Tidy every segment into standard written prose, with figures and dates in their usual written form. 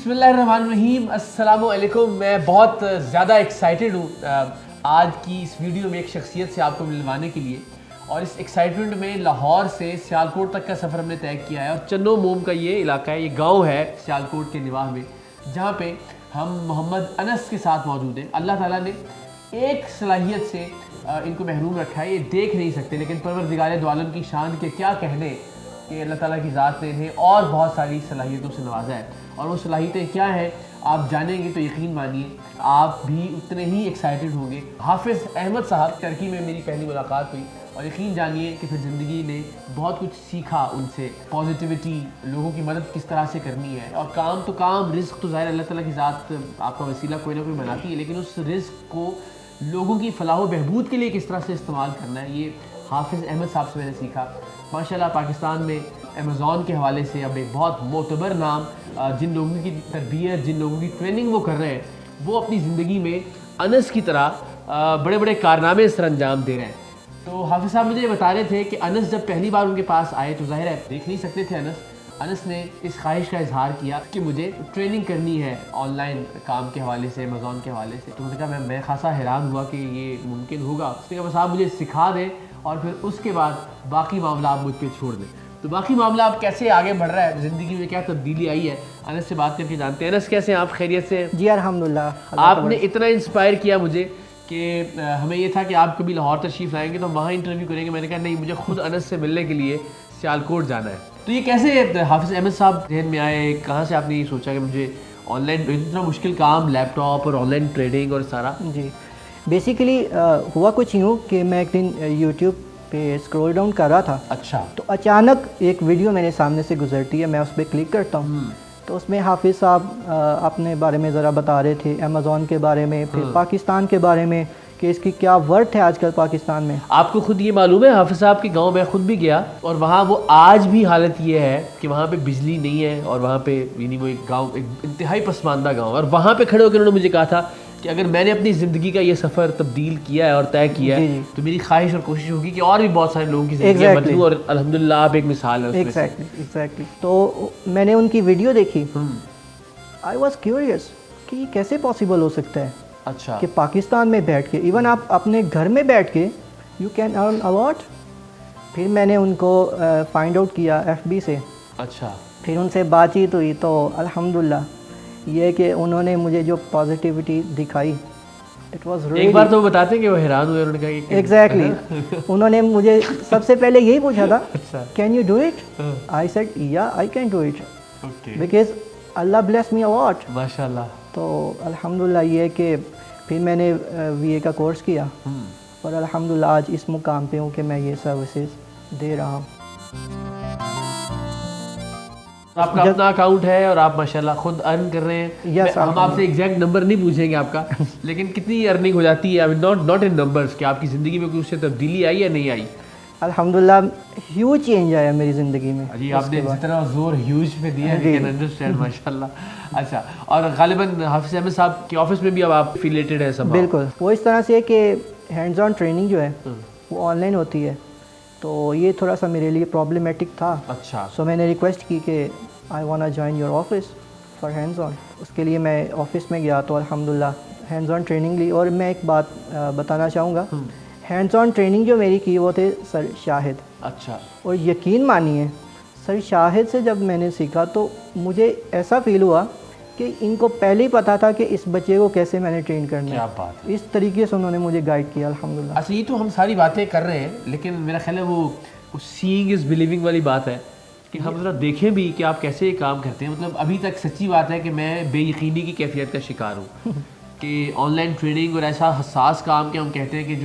بسم اللہ الرحمن الرحیم، السلام علیکم۔ میں بہت زیادہ ایکسائٹڈ ہوں آج کی اس ویڈیو میں ایک شخصیت سے آپ کو ملوانے کے لیے، اور اس ایکسائٹمنٹ میں لاہور سے سیالکوٹ تک کا سفر ہم نے طے کیا ہے، اور چنو موم کا یہ علاقہ ہے، یہ گاؤں ہے سیالکوٹ کے نواح میں، جہاں پہ ہم محمد انس کے ساتھ موجود ہیں۔ اللہ تعالیٰ نے ایک صلاحیت سے ان کو محروم رکھا ہے، یہ دیکھ نہیں سکتے، لیکن پروردگار دو عالم کی شان کے کیا کہنے کہ اللہ تعالیٰ کی ذات نے انہیں اور بہت ساری صلاحیتوں سے نوازا ہے، اور وہ صلاحیتیں کیا ہیں آپ جانیں گے تو یقین مانیے آپ بھی اتنے ہی ایکسائٹڈ ہوں گے۔ حافظ احمد صاحب ترکی میں میری پہلی ملاقات ہوئی، اور یقین جانیے کہ پھر زندگی نے بہت کچھ سیکھا ان سے، پازیٹیوٹی، لوگوں کی مدد کس طرح سے کرنی ہے، اور کام تو کام، رزق تو ظاہر اللہ تعالیٰ کی ذات آپ کا وسیلہ کوئی نہ کوئی بناتی ہے، لیکن اس رزق کو لوگوں کی فلاح و بہبود کے لیے کس طرح سے استعمال کرنا ہے، یہ حافظ احمد صاحب سے میں نے سیکھا۔ ماشاءاللہ پاکستان میں امیزون کے حوالے سے اب ایک بہت معتبر نام، جن لوگوں کی تربیت، جن لوگوں کی ٹریننگ وہ کر رہے ہیں، وہ اپنی زندگی میں انس کی طرح بڑے بڑے کارنامے سر انجام دے رہے ہیں۔ تو حافظ صاحب مجھے یہ بتا رہے تھے کہ انس جب پہلی بار ان کے پاس آئے تو ظاہر ہے دیکھ نہیں سکتے تھے انس نے اس خواہش کا اظہار کیا کہ مجھے ٹریننگ کرنی ہے آن لائن کام کے حوالے سے، امیزون کے حوالے سے۔ تو انہوں نے کہا میں خاصا حیران ہوا کہ یہ ممکن ہوگا۔ اس نے کہا بس آپ مجھے سکھا دیں اور پھر اس کے بعد باقی معاملہ آپ مجھ پہ چھوڑ دیں۔ تو باقی معاملہ آپ کیسے آگے بڑھ رہا ہے، زندگی میں کیا تبدیلی آئی ہے، انس سے بات کر کے جانتے ہیں۔ انس کیسے ہیں آپ، خیریت سے؟ جی الحمدللہ۔ آپ نے اتنا انسپائر کیا مجھے کہ ہمیں یہ تھا کہ آپ کبھی لاہور تشریف لائیں گے تو ہم وہاں انٹرویو کریں گے۔ میں نے کہا نہیں، مجھے خود انس سے ملنے کے لیے سیالکوٹ جانا ہے۔ تو یہ کیسے حافظ احمد صاحب ذہن میں آئے، کہاں سے آپ نے یہ سوچا کہ مجھے آن لائن اتنا مشکل کام، لیپ ٹاپ اور آن لائن ٹریڈنگ اور سارا؟ جی بیسیکلی ہوا کچھ یوں کہ میں ایک دن یوٹیوب پہ اسکرول ڈاؤن کر رہا تھا، اچھا، تو اچانک ایک ویڈیو میرے سامنے سے گزرتی ہے، میں اس پہ کلک کرتا ہوں، تو اس میں حافظ صاحب اپنے بارے میں ذرا بتا رہے تھے، امیزون کے بارے میں، پھر پاکستان کے بارے میں کہ اس کی کیا ورتھ ہے آج کل پاکستان میں۔ آپ کو خود یہ معلوم ہے حافظ صاحب کے گاؤں میں خود بھی گیا، اور وہاں وہ آج بھی حالت یہ ہے کہ وہاں پہ بجلی نہیں ہے، اور وہاں پہ یعنی وہ ایک گاؤں، ایک انتہائی پسماندہ گاؤں ہے، اور وہاں پہ کھڑے ہو کے انہوں نے مجھے کہا تھا کہ اگر میں نے اپنی زندگی کا یہ سفر تبدیل کیا ہے اور طے کیا ہے تو میری خواہش اور کوشش ہوگی کہ اور بھی بہت سارے لوگوں کی زندگیاں بدلوں، اور الحمدللہ آپ ایک مثال ہیں اس میں۔ ایگزیکٹلی تو میں نے ان کی ویڈیو دیکھی، آئی واز کیوریس کہ یہ کیسے پاسبل ہو سکتا ہے، اچھا، کہ پاکستان میں بیٹھ کے، ایون آپ اپنے گھر میں بیٹھ کے یو کین ارن الاٹ۔ پھر میں نے ان کو فائنڈ آؤٹ کیا ایف بی سے، اچھا، پھر ان سے بات چیت ہوئی، تو الحمدللہ یہ کہ انہوں نے مجھے جو پازیٹیوٹی دکھائی، اٹ واز ریئلی، ایک بار تو وہ بتاتے ہیں کہ وہ حیران ہوئے، انہوں نے کہا کہ ایگزیکٹلی انہوں نے مجھے سب سے پہلے یہی پوچھا تھا can you do it, I said yeah I can do it because اللہ بلیس می الاٹ۔ ماشاء اللہ۔ تو الحمدللہ یہ کہ پھر میں نے وی اے کا کورس کیا، اور الحمدللہ آج اس مقام پہ ہوں کہ میں یہ سروسز دے رہا ہوں۔ آپ کا اپنا اکاؤنٹ ہے اور آپ ماشاءاللہ خود ارن کر رہے ہیں۔ ہم آپ سے ایگزیکٹ نمبر نہیں پوچھیں گے آپ کا، لیکن کتنی ارننگ ہو جاتی ہے، ناٹ ان نمبرز، کہ آپ کی زندگی میں کوئی اس سے تبدیلی آئی یا نہیں آئی؟ الحمدللہ ہیوج چینج آیا میری زندگی میں۔ جی آپ نے جتنا زور ہیوج پہ دیا ہے، کین انڈرسٹینڈ، ماشاءاللہ۔ اچھا، اور غالباً حافظ احمد صاحب کے آفس میں بھی اب آپ افیلیٹڈ ہیں سب؟ بالکل، وہ اس طرح سے کہ ہینڈز آن ٹریننگ جو ہے وہ آن لائن ہوتی ہے، تو یہ تھوڑا سا میرے لیے پرابلمیٹک تھا۔ اچھا، سو میں نے ریکویسٹ کی کہ I want join your office for hands on. اس کے لیے میں آفس میں گیا تو الحمدللہ ہینڈز آن ٹریننگ لی، اور میں ایک بات بتانا چاہوں گا، ہینڈز آن ٹریننگ جو میری کی وہ تھے سر شاہد۔ اچھا، اور یقین مانیے سر شاہد سے جب میں نے سیکھا تو مجھے ایسا فیل ہوا کہ ان کو پہلے ہی پتہ تھا کہ اس بچے کو کیسے میں نے ٹرین کرنا ہے۔ کیا بات ہے، اس طریقے سے انہوں نے مجھے گائیڈ کیا الحمدللہ۔ اچھا یہ تو ہم ساری باتیں کر رہے ہیں، لیکن میرا خیال ہے وہ سیئنگ از بلیونگ والی بات ہے کہ ہم ذرا دیکھیں بھی کہ آپ کیسے یہ کام کرتے ہیں۔ مطلب ابھی تک سچی بات ہے کہ میں بے یقینی کی کیفیت کا شکار ہوں کہ آن لائن ٹریڈنگ اور ایسا حساس کام کہ ہم کہتے ہیں کہ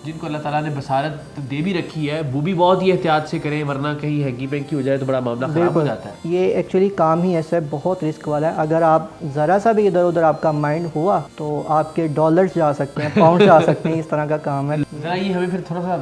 جن کو اللہ تعالیٰ نے بصارت دے بھی رکھی ہے وہ بھی بہت ہی احتیاط سے کریں، ورنہ کہیں ہینکی پینکی ہو جائے تو بڑا معاملہ خراب ہو جاتا ہے۔ یہ ایکچولی کام ہی ایسا ہے، بہت رسک والا ہے، اگر آپ ذرا سا بھی ادھر ادھر آپ کا مائنڈ ہوا تو آپ کے ڈالرز جا سکتے ہیں، پاؤنڈ جا سکتے ہیں، اس طرح کا کام ہے۔ ذرا یہ ہمیں پھر تھوڑا سا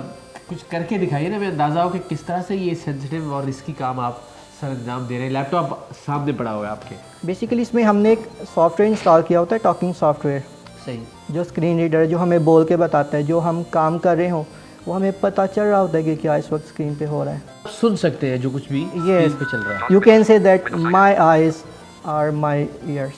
کچھ کر کے دکھائیے نا، ہمیں اندازہ ہو کہ کس طرح سے یہ سینسٹیو اور رسکی کام آپ سر انجام دے رہے ہیں۔ لیپ ٹاپ سامنے پڑا ہوا ہے آپ کے؟ بیسیکلی اس میں ہم نے ایک سافٹ ویئر انسٹال کیا ہوتا ہے، ٹاکنگ سافٹ ویئر، صحیح، جو اسکرین ریڈر ہے، جو ہمیں بول کے بتاتا ہے جو ہم کام کر رہے ہوں، وہ ہمیں پتہ چل رہا ہوتا ہے کہ کیا اس وقت اسکرین پہ ہو رہا ہے۔ سن سکتے ہیں جو کچھ بھی Yes. پہ چل رہا ہے۔ You can say that my eyes are my ears.